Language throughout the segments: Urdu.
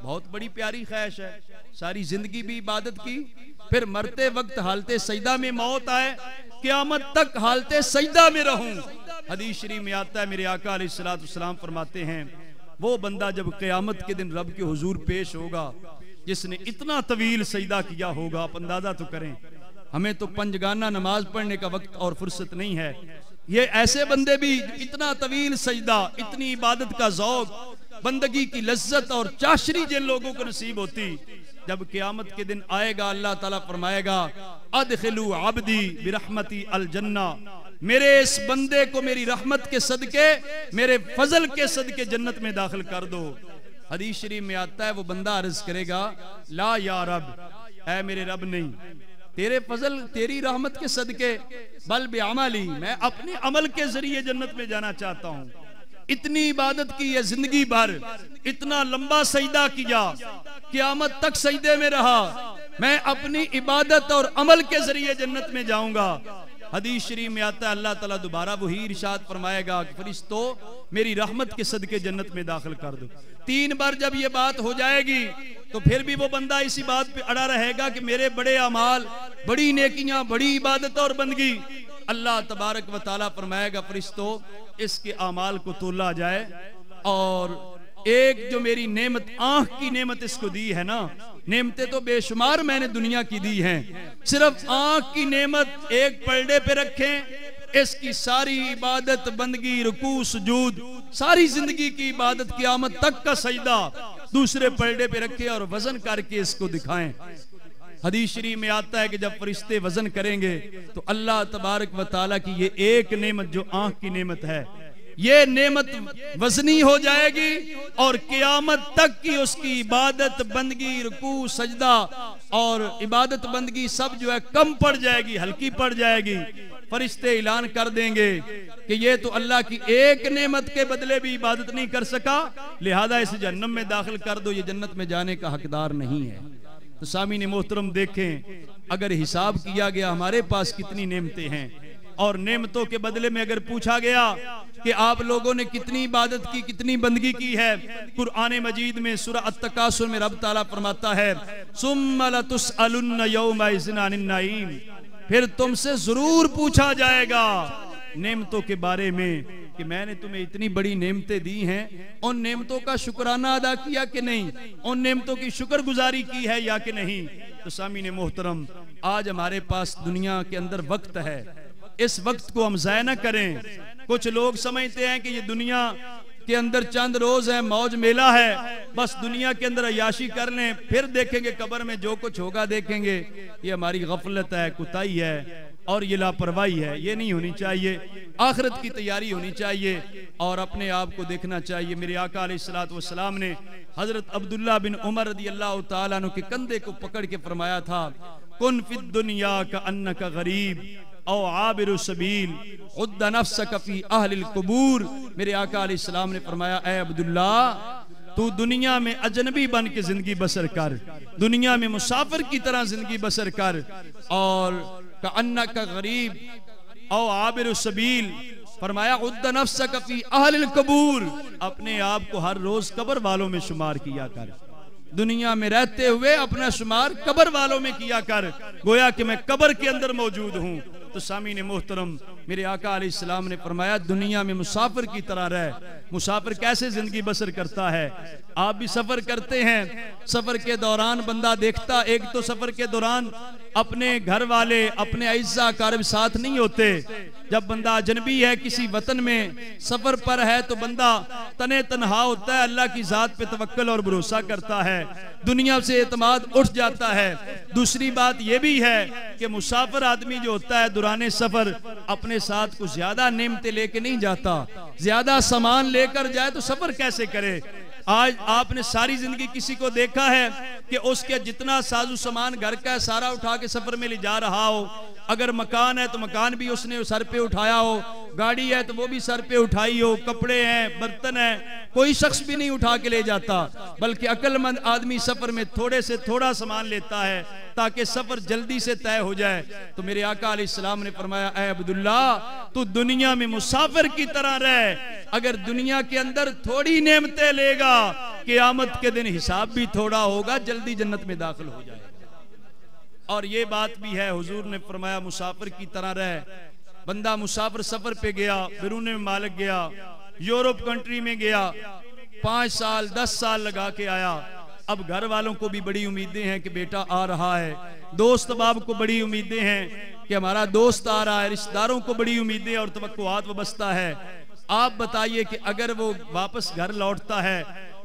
بہت بڑی پیاری خواہش ہے، ساری زندگی بھی عبادت کی، پھر مرتے وقت حالت سجدہ میں موت آئے، قیامت تک حالت سجدہ میں رہوں۔ حدیث شریف میں آتا ہے، میرے آقا علیہ السلام فرماتے ہیں وہ بندہ جب قیامت کے دن رب کے حضور پیش ہوگا جس نے اتنا طویل سجدہ کیا ہوگا، آپ اندازہ تو کریں، ہمیں تو پنجگانہ نماز پڑھنے کا وقت اور فرصت نہیں ہے، یہ ایسے بندے بھی اتنا طویل سجدہ، اتنی عبادت کا ذوق، بندگی کی لذت اور چاشنی جن لوگوں کو نصیب ہوتی، جب قیامت کے دن آئے گا اللہ تعالیٰ فرمائے گا ادخلوا عبدی برحمتی الجنہ، میرے اس بندے کو میری رحمت کے صدقے، میرے فضل کے صدقے جنت میں داخل کر دو۔ حدیث شریف میں آتا ہے وہ بندہ عرض کرے گا لا یا رب، اے میرے رب نہیں، تیرے فضل تیری رحمت کے صدقے، بل بعملی، میں اپنے عمل کے ذریعے جنت میں جانا چاہتا ہوں۔ اتنی عبادت کی ہے زندگی بھر، اتنا لمبا سجدہ کیا، قیامت تک سجدے میں رہا، میں اپنی عبادت اور عمل کے ذریعے جنت میں جاؤں گا۔ حدیث شریف میں آتا ہے اللہ تعالیٰ دوبارہ وہی ارشاد فرمائے گا کہ فرشتو میری رحمت کے صدقے جنت میں داخل کر دو۔ 3 بار جب یہ بات ہو جائے گی تو پھر بھی وہ بندہ اسی بات پہ اڑا رہے گا کہ میرے بڑے اعمال، بڑی نیکیاں، بڑی عبادت اور بندگی۔ اللہ تبارک و تعالیٰ فرمائے گا فرشتو اس کے اعمال کو تولا جائے، اور ایک جو میری نعمت آنکھ کی نعمت اس کو دی ہے نا، نعمتیں تو بے شمار میں نے دنیا کی دی ہیں، صرف آنکھ کی نعمت ایک پلڑے پہ رکھیں، اس کی ساری عبادت، بندگی، رکوع، سجود، ساری زندگی کی عبادت، قیامت تک کا سجدہ دوسرے پلڑے پہ رکھیں اور وزن کر کے اس کو دکھائیں۔ حدیث شریف میں آتا ہے کہ جب فرشتے وزن کریں گے تو اللہ تبارک و تعالیٰ کی یہ ایک نعمت جو آنکھ کی نعمت ہے، یہ نعمت وزنی ہو جائے گی، اور قیامت تک کی اس کی عبادت، بندگی، رکوع، سجدہ اور عبادت بندگی سب جو ہے کم پڑ جائے گی، ہلکی پڑ جائے گی۔ فرشتے اعلان کر دیں گے کہ یہ تو اللہ کی ایک نعمت کے بدلے بھی عبادت نہیں کر سکا، لہذا اسے جہنم میں داخل کر دو، یہ جنت میں جانے کا حقدار نہیں ہے۔ تو سامعین محترم دیکھیں، اگر حساب کیا گیا ہمارے پاس کتنی نعمتیں ہیں، اور نعمتوں کے بدلے میں اگر پوچھا گیا کہ آپ لوگوں نے کتنی عبادت کی، کتنی بندگی کی ہے، قرآن مجید میں سورہ التکاثر میں رب تعالیٰ فرماتا ہے ثم لتسألن یومئذ عن النعیم، پھر تم سے ضرور پوچھا جائے گا نعمتوں کے بارے میں کہ میں نے تمہیں اتنی بڑی نعمتیں دی ہیں، ان نعمتوں کا شکرانہ ادا کیا کہ نہیں، ان نعمتوں کی شکر گزاری کی ہے یا کہ نہیں۔ تو سامعین محترم، آج ہمارے پاس دنیا کے اندر وقت ہے، اس وقت کو ہم ضائع نہ کریں۔ کچھ لوگ سمجھتے ہیں کہ یہ دنیا کے اندر چند روز ہے، موج میلہ ہے، بس دنیا کے اندر عیاشی کر لیں، پھر دیکھیں گے قبر میں جو کچھ ہوگا دیکھیں گے۔ یہ ہماری غفلت ہے، کوتاہی ہے، اور یہ لاپرواہی ہے، یہ نہیں ہونی چاہیے۔ آخرت کی تیاری ہونی چاہیے اور اپنے آپ کو دیکھنا چاہیے۔ میرے آقا علیہ السلام نے حضرت عبداللہ بن عمر رضی اللہ تعالیٰ عنہ کے کندھے کو پکڑ کے فرمایا تھا کن فی الدنیا کأنک غریب او عابر سبیل عد نفسک فی اہل القبور۔ میرے آقا علیہ السلام نے فرمایا اے عبداللہ، تو دنیا میں اجنبی بن کے زندگی بسر کر، دنیا میں مسافر کی طرح زندگی بسر کر، اور کأنک غریب او عابر السبیل، فرمایا عد نفسک فی اہل القبور، اپنے آپ کو ہر روز قبر والوں میں شمار کیا کر، دنیا میں رہتے ہوئے اپنا شمار قبر والوں میں کیا کر، گویا کہ میں قبر کے اندر موجود ہوں۔ تو سامعین محترم، میرے آقا علیہ السلام نے فرمایا دنیا میں مسافر کی طرح رہ۔ مسافر کیسے زندگی بسر کرتا ہے؟ آپ بھی سفر کرتے ہیں، سفر کے دوران بندہ دیکھتا، ایک تو سفر کے دوران اپنے گھر والے، اپنے اعزاء اقارب ساتھ نہیں ہوتے۔ جب بندہ اجنبی ہے، کسی وطن میں سفر پر ہے، تو بندہ تنے تنہا ہوتا ہے، اللہ کی ذات پہ توکل اور بھروسہ کرتا ہے، دنیا سے اعتماد اٹھ جاتا ہے۔ دوسری بات یہ بھی ہے کہ مسافر آدمی جو ہوتا ہے دوران سفر اپنے ساتھ کچھ زیادہ نعمتیں لے کے نہیں جاتا، زیادہ سامان لے کر جائے تو سفر کیسے کرے؟ آج آپ نے ساری زندگی کسی کو دیکھا ہے کہ اس کے جتنا ساز و سامان گھر کا ہے سارا اٹھا کے سفر میں لے جا رہا ہو؟ اگر مکان ہے تو مکان بھی اس نے سر پہ اٹھایا ہو، گاڑی ہے تو وہ بھی سر پہ اٹھائی ہو، کپڑے ہیں، برتن ہیں، کوئی شخص بھی نہیں اٹھا کے لے جاتا، بلکہ عقل مند آدمی سفر میں تھوڑے سے تھوڑا سامان لیتا ہے تاکہ سفر جلدی سے طے ہو جائے۔ تو میرے آقا علیہ السلام نے فرمایا اے عبداللہ، تو دنیا میں مسافر کی طرح رہ، اگر دنیا کے اندر تھوڑی نعمتیں لے گا قیامت کے دن حساب بھی تھوڑا ہوگا، جلدی جنت میں داخل ہو جائے گا۔ اور یہ بات بھی ہے، حضور نے فرمایا مسافر کی طرح رہ۔ بندہ مسافر سفر پہ گیا، بیرون ممالک گیا، یورپ کنٹری میں گیا، 5 سال 10 سال لگا کے آیا، اب گھر والوں کو بھی بڑی امیدیں ہیں کہ بیٹا آ رہا ہے، دوست باب کو بڑی امیدیں ہیں کہ ہمارا دوست آ رہا ہے، رشتہ داروں کو بڑی امیدیں اور توقعات وابستہ ہے۔ آپ بتائیے کہ اگر وہ واپس گھر لوٹتا ہے،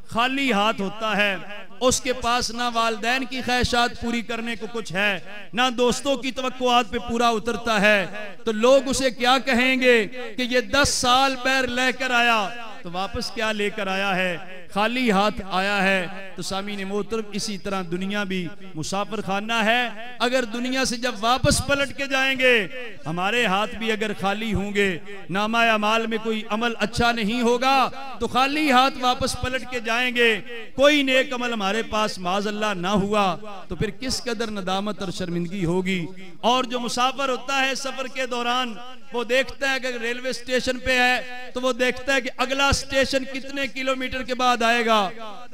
خالی ہاتھ ہوتا ہے، اس کے پاس نہ والدین کی خواہشات پوری کرنے کو کچھ ہے، نہ دوستوں کی توقعات پہ پورا اترتا ہے، تو لوگ اسے کیا کہیں گے کہ یہ 10 سال بیر لے کر آیا تو واپس کیا لے کر آیا ہے، خالی ہاتھ آیا ہے۔ تو سامعین محترم، اسی طرح دنیا بھی مسافر خانہ ہے۔ اگر دنیا سے جب واپس پلٹ کے جائیں گے، ہمارے ہاتھ بھی اگر خالی ہوں گے، نامہ اعمال میں کوئی عمل اچھا نہیں ہوگا تو خالی ہاتھ واپس پلٹ کے جائیں گے، کوئی نیک عمل ہمارے پاس معاذ اللہ نہ ہوا تو پھر کس قدر ندامت اور شرمندگی ہوگی۔ اور جو مسافر ہوتا ہے سفر کے دوران، وہ دیکھتا ہے کہ ریلوے اسٹیشن پہ ہے تو وہ دیکھتا ہے کہ اگلا اسٹیشن کتنے کلومیٹر کے بعد آئے گا،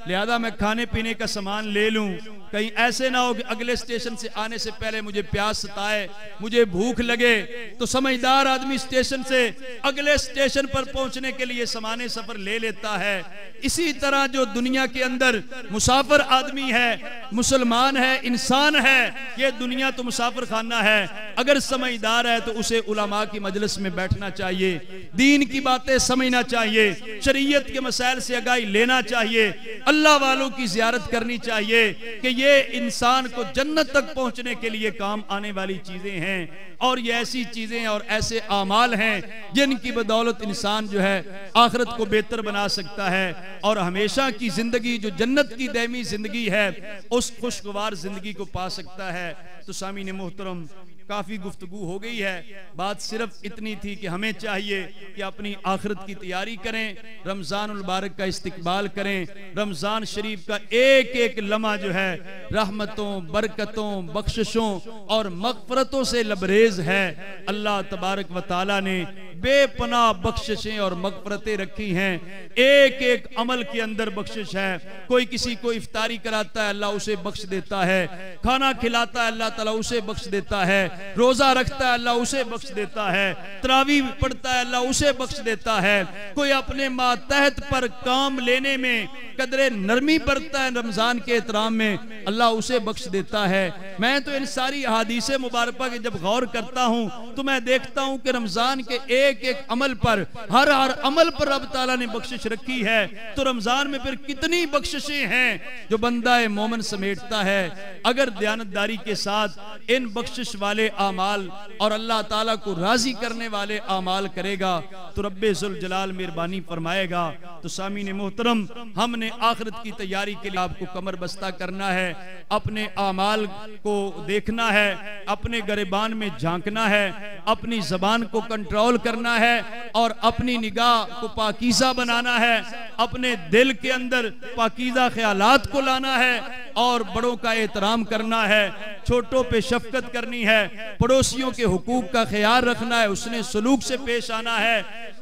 لہذا میں کھانے پینے کا سامان لے لوں، کہیں ایسے نہ ہو کہ اگلے اسٹیشن سے آنے سے پہلے مجھے پیاس ستائے، مجھے بھوک لگے۔ تو سمجھدار آدمی اسٹیشن سے اگلے اسٹیشن پر پہنچنے کے لیے سامان سفر لے لیتا ہے۔ اسی طرح جو دنیا کے اندر مسافر آدمی ہے، مسلمان ہے، انسان ہے، یہ دنیا تو مسافر خانہ ہے۔ اگر سمجھدار ہے تو اسے علماء کی مجلس میں بیٹھنا چاہیے، دین کی باتیں سمجھنا چاہیے، شریعت کے مسائل سے آگاہی لینا چاہیے، اللہ والوں کی زیارت کرنی چاہیے کہ یہ انسان کو جنت تک پہنچنے کے لیے کام آنے والی چیزیں ہیں، اور یہ ایسی چیزیں اور ایسے اعمال ہیں جن کی بدولت انسان جو ہے آخرت کو بہتر بنا سکتا ہے اور ہمیشہ کی زندگی جو جنت کی دائمی زندگی ہے اس خوشگوار زندگی کو پا سکتا ہے۔ تو سامعین محترم، کافی گفتگو ہو گئی ہے، بات صرف اتنی تھی کہ ہمیں چاہیے کہ اپنی آخرت کی تیاری کریں، رمضان المبارک کا استقبال کریں۔ رمضان شریف کا ایک ایک لمحہ جو ہے رحمتوں، برکتوں، بخششوں اور مغفرتوں سے لبریز ہے۔ اللہ تبارک و تعالی نے بے پناہ بخششیں اور مغفرتیں رکھی ہیں، ایک ایک عمل کے اندر بخشش ہے۔ کوئی کسی کو افطاری کراتا ہے، اللہ اسے بخش دیتا ہے، کھانا کھلاتا ہے اللہ تعالیٰ اسے بخش دیتا ہے، روزہ رکھتا ہے اللہ اسے بخش دیتا ہے، تراویح پڑھتا ہے اللہ اسے بخش دیتا ہے۔ کوئی اپنے ماتحت پر کام لینے میں قدر نرمی برتتا ہے رمضان کے احترام میں، اللہ اسے بخش دیتا ہے۔ میں تو ان ساری احادیث مبارکہ کے جب غور کرتا ہوں تو میں دیکھتا ہوں کہ رمضان کے ایک ایک عمل پر، ہر عمل پر رب تعالیٰ نے بخشش رکھی ہے، تو رمضان میں پھر کتنی بخششیں ہیں جو بندہ مومن سمیٹتا ہے۔ اگر دیانتداری کے ساتھ ان بخشش والے اعمال اور اللہ تعالیٰ کو راضی کرنے والے اعمال کرے گا تو رب ذوالجلال مہربانی فرمائے گا۔ تو سامعین محترم، ہم نے آخرت کی تیاری کے لیے آپ کو کمر بستہ کرنا ہے، اپنے اعمال کو دیکھنا ہے، اپنے گریبان میں جھانکنا ہے، اپنی زبان کو کنٹرول کرنا ہے اور اپنی نگاہ کو پاکیزہ بنانا ہے، اپنے دل کے اندر پاکیزہ خیالات کو لانا ہے اور بڑوں کا احترام کرنا ہے، چھوٹوں پہ شفقت کرنی ہے، پڑوسیوں کے حقوق کا خیال رکھنا ہے، اس نے سلوک سے پیش آنا ہے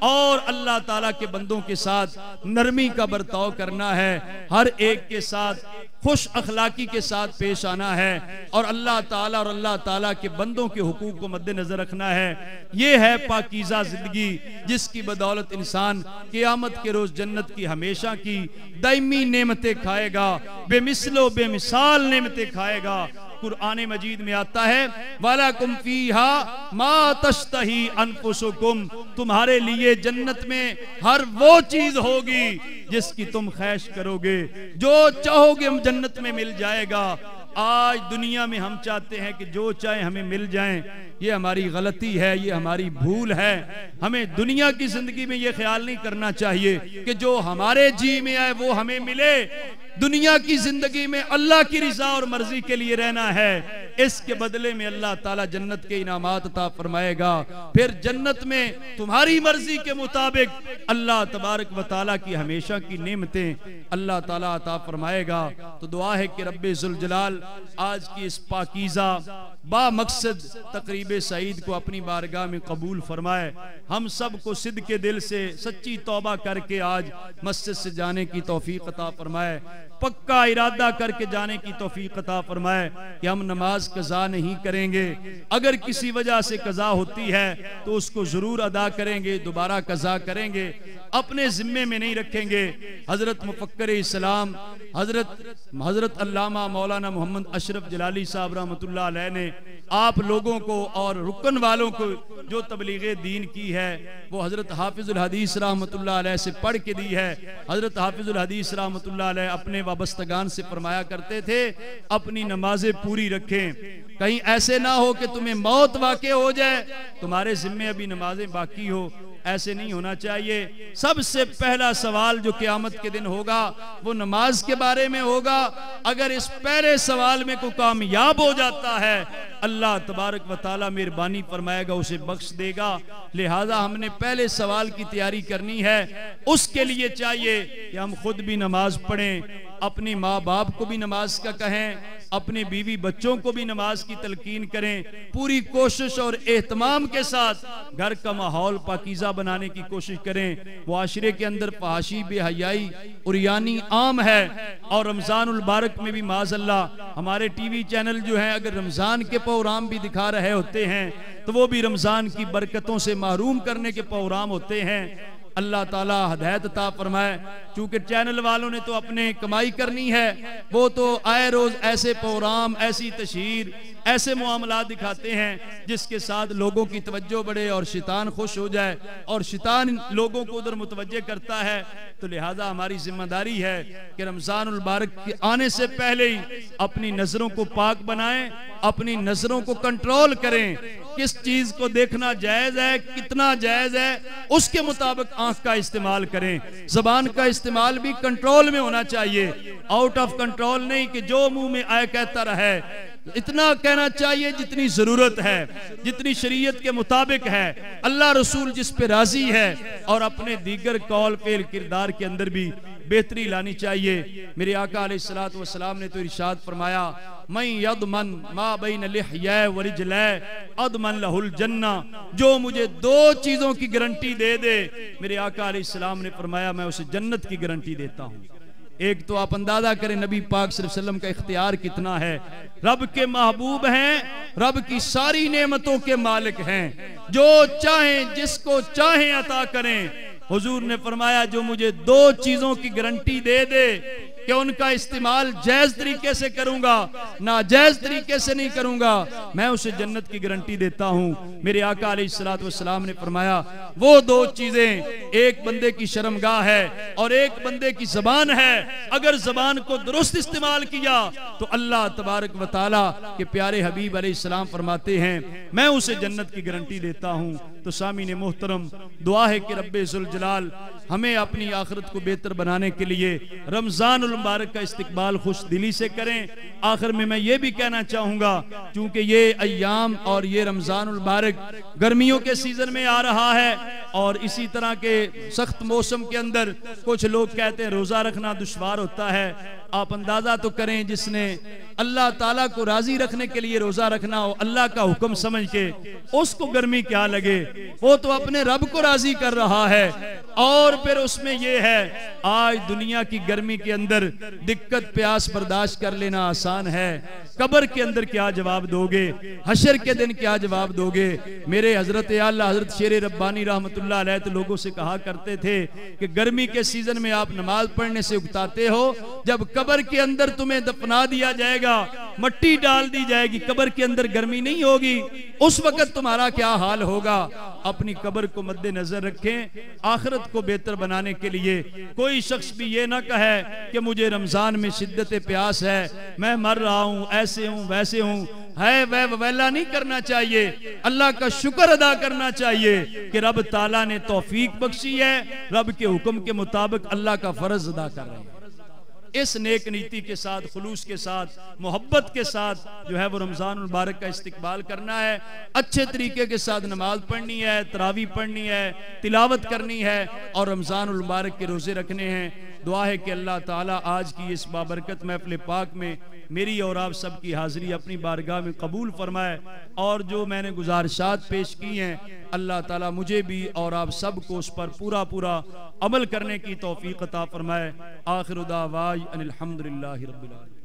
اور اللہ تعالیٰ کے بندوں کے ساتھ نرمی کا برتاؤ کرنا ہے، ہر ایک کے ساتھ خوش اخلاقی کے ساتھ پیش آنا ہے اور اللہ تعالیٰ کے بندوں کے حقوق کو مد نظر رکھنا ہے۔ یہ ہے پاکیزہ زندگی جس کی بدولت انسان قیامت کے روز جنت کی ہمیشہ کی دائمی نعمتیں کھائے گا، بے مثل و بے مثال نعمتیں کھائے گا۔ قرآن مجید میں آتا ہے وَلَكُمْ فِيهَا مَا تَشْتَهِي أَنفُسُكُمْ، تمہارے لیے جنت میں ہر وہ چیز ہوگی جس کی تم خواہش کرو گے، جو چاہو گے جنت میں مل جائے گا۔ آج دنیا میں ہم چاہتے ہیں کہ جو چاہے ہمیں مل جائیں، یہ ہماری غلطی ہے، یہ ہماری بھول ہے۔ ہمیں دنیا کی زندگی میں یہ خیال نہیں کرنا چاہیے کہ جو ہمارے جی میں آئے وہ ہمیں ملے۔ دنیا کی زندگی میں اللہ کی رضا اور مرضی کے لیے رہنا ہے، اس کے بدلے میں اللہ تعالیٰ جنت کے انعامات عطا فرمائے گا۔ پھر جنت میں تمہاری مرضی کے مطابق اللہ تبارک و تعالیٰ کی ہمیشہ کی نعمتیں اللہ تعالیٰ عطا فرمائے گا۔ تو دعا ہے کہ رب ذوالجلال آج کی اس پاکیزہ با مقصد تقریب سعید کو اپنی بارگاہ میں قبول فرمائے، ہم سب کو صدق کے دل سے سچی توبہ کر کے آج مسجد سے جانے کی توفیق عطا فرمائے، پکا ارادہ کر کے جانے کی توفیق عطا فرمائے کہ ہم نماز قضا نہیں کریں گے، اگر کسی وجہ سے قضا ہوتی ہے تو اس کو ضرور ادا کریں گے، دوبارہ قضا کریں گے، اپنے ذمے میں نہیں رکھیں گے۔ حضرت مفکر اسلام حضرت علامہ مولانا محمد اشرف جلالی صاحب رحمۃ اللہ علیہ نے آپ لوگوں کو اور رکن والوں کو جو تبلیغ دین کی ہے وہ حضرت حافظ الحدیث رحمۃ اللہ علیہ سے پڑھ کے دی ہے۔ حضرت حافظ الحدیث رحمۃ اللہ علیہ اپنے وابستگان سے فرمایا کرتے تھے اپنی نمازیں پوری رکھیں، کہیں ایسے نہ ہو کہ تمہیں موت واقع ہو جائے تمہارے ذمے ابھی نمازیں باقی ہو، ایسے نہیں ہونا چاہیے۔ سب سے پہلا سوال جو قیامت کے دن ہوگا وہ نماز کے بارے میں ہوگا، اگر اس پہلے سوال میں کوئی کامیاب ہو جاتا ہے اللہ تبارک و تعالیٰ مہربانی فرمائے گا، اسے بخش دے گا۔ لہذا ہم نے پہلے سوال کی تیاری کرنی ہے، اس کے لیے چاہیے کہ ہم خود بھی نماز پڑھیں، اپنی ماں باپ کو بھی نماز کا کہیں، اپنے بیوی بچوں کو بھی نماز کی تلقین کریں، پوری کوشش اور اہتمام کے ساتھ گھر کا ماحول پاکیزہ بنانے کی کوشش کریں۔ معاشرے کے اندر فحاشی بے حیائی عریانی عام ہے، اور رمضان المبارک میں بھی معاذ اللہ ہمارے ٹی وی چینل جو ہیں اگر رمضان کے پروگرام بھی دکھا رہے ہوتے ہیں تو وہ بھی رمضان کی برکتوں سے محروم کرنے کے پروگرام ہوتے ہیں۔ اللہ تعالیٰ ہدایت عطا فرمائے، چونکہ چینل والوں نے تو اپنے کمائی کرنی ہے، وہ تو آئے روز ایسے پروگرام، ایسی تشہیر، ایسے معاملات دکھاتے ہیں جس کے ساتھ لوگوں کی توجہ بڑھے اور شیطان خوش ہو جائے، اور شیطان لوگوں کو ادھر متوجہ کرتا ہے۔ تو لہذا ہماری ذمہ داری ہے کہ رمضان المبارک کے آنے سے پہلے ہی اپنی نظروں کو پاک بنائیں، اپنی نظروں کو کنٹرول کریں، کس چیز کو دیکھنا جائز ہے، کتنا جائز ہے، اس کے مطابق آنکھ کا استعمال کریں۔ زبان کا استعمال بھی کنٹرول میں ہونا چاہیے، آؤٹ آف کنٹرول نہیں کہ جو منہ میں آئے کہتا رہے، اتنا کہنا چاہیے جتنی ضرورت ہے، جتنی شریعت کے مطابق ہے، اللہ رسول جس پہ راضی ہے، اور اپنے دیگر قول فعل کردار کے اندر بھی بہتری لانی چاہیے۔ میرے آقا علیہ السلام نے تو ارشاد فرمایا من یضمن ما بین لحیہ ورجلہ اضمن لہ الجنہ، جو مجھے دو چیزوں کی گارنٹی دے دے، میرے آقا علیہ السلام نے فرمایا میں اسے جنت کی گارنٹی دیتا ہوں۔ ایک تو آپ اندازہ کریں نبی پاک صلی اللہ علیہ وسلم کا اختیار کتنا ہے، رب کے محبوب ہیں، رب کی ساری نعمتوں کے مالک ہیں، جو چاہیں جس کو چاہیں عطا کریں۔ حضور نے فرمایا جو مجھے دو چیزوں کی گارنٹی دے دے کہ ان کا استعمال جائز طریقے سے کروں گا، ناجائز طریقے سے نہیں کروں گا، میں اسے جنت کی گارنٹی دیتا ہوں۔ میرے آقا علیہ السلام نے فرمایا وہ دو چیزیں، ایک بندے کی شرمگاہ ہے اور ایک بندے کی زبان ہے، اگر زبان کو درست استعمال کیا تو اللہ تبارک و تعالیٰ کے پیارے حبیب علیہ السلام فرماتے ہیں میں اسے جنت کی گارنٹی دیتا ہوں۔ تو سامعین محترم، دعا ہے کہ رب ذوالجلال ہمیں اپنی آخرت کو بہتر بنانے کے لیے رمضان المبارک کا استقبال خوش دلی سے کریں۔ آخر میں یہ بھی کہنا چاہوں گا، چونکہ یہ ایام اور یہ رمضان المبارک گرمیوں کے سیزن میں آ رہا ہے، اور اسی طرح کے سخت موسم کے اندر کچھ لوگ کہتے ہیں روزہ رکھنا دشوار ہوتا ہے۔ آپ اندازہ تو کریں جس نے اللہ تعالیٰ کو راضی رکھنے کے لیے روزہ رکھنا ہو اللہ کا حکم سمجھ کے، اس کو گرمی کیا لگے، وہ تو اپنے رب کو راضی کر رہا ہے۔ اور پھر اس میں یہ ہے آج دنیا کی گرمی کے اندر دقت پیاس برداشت کر لینا آسان ہے، قبر کے اندر کیا جواب دو گے، حشر کے دن کیا جواب دو گے۔ میرے حضرت اعلیٰ حضرت شیر ربانی رحمت اللہ علیہ تو لوگوں سے کہا کرتے تھے کہ گرمی کے سیزن میں آپ نماز پڑھنے سے اکتاتے ہو، جب قبر کے اندر تمہیں دفنا دیا جائے گا، مٹی ڈال دی جائے گی، قبر کے اندر گرمی نہیں ہوگی، اس وقت تمہارا کیا حال ہوگا۔ اپنی قبر کو مد نظر رکھیں، آخرت کو بہتر بنانے کے لیے کوئی شخص بھی یہ نہ کہے کہ مجھے رمضان میں شدت پیاس ہے، میں مر رہا ہوں، ایسے ہوں ویسے ہوں، ہے ویلا نہیں کرنا چاہیے، اللہ کا شکر ادا کرنا چاہیے کہ رب تعالیٰ نے توفیق بخشی ہے، رب کے حکم کے مطابق اللہ کا فرض ادا کر رہے ہیں۔ اس نیک نیتی کے ساتھ، خلوص کے ساتھ، محبت کے ساتھ جو ہے وہ رمضان المبارک کا استقبال کرنا ہے. اچھے طریقے کے ساتھ نماز پڑھنی ہے، تراویح پڑھنی ہے، تلاوت کرنی ہے اور رمضان المبارک کے روزے رکھنے ہیں. دعا ہے کہ اللہ تعالیٰ آج کی اس بابرکت محفل پاک میں میری اور آپ سب کی حاضری اپنی بارگاہ میں قبول فرمائے، اور جو میں نے گزارشات پیش کی ہیں اللہ تعالیٰ مجھے بھی اور آپ سب کو اس پر پورا عمل کرنے کی توفیق عطا فرمائے. آخر دعوانا ان الحمدللہ رب العالمین.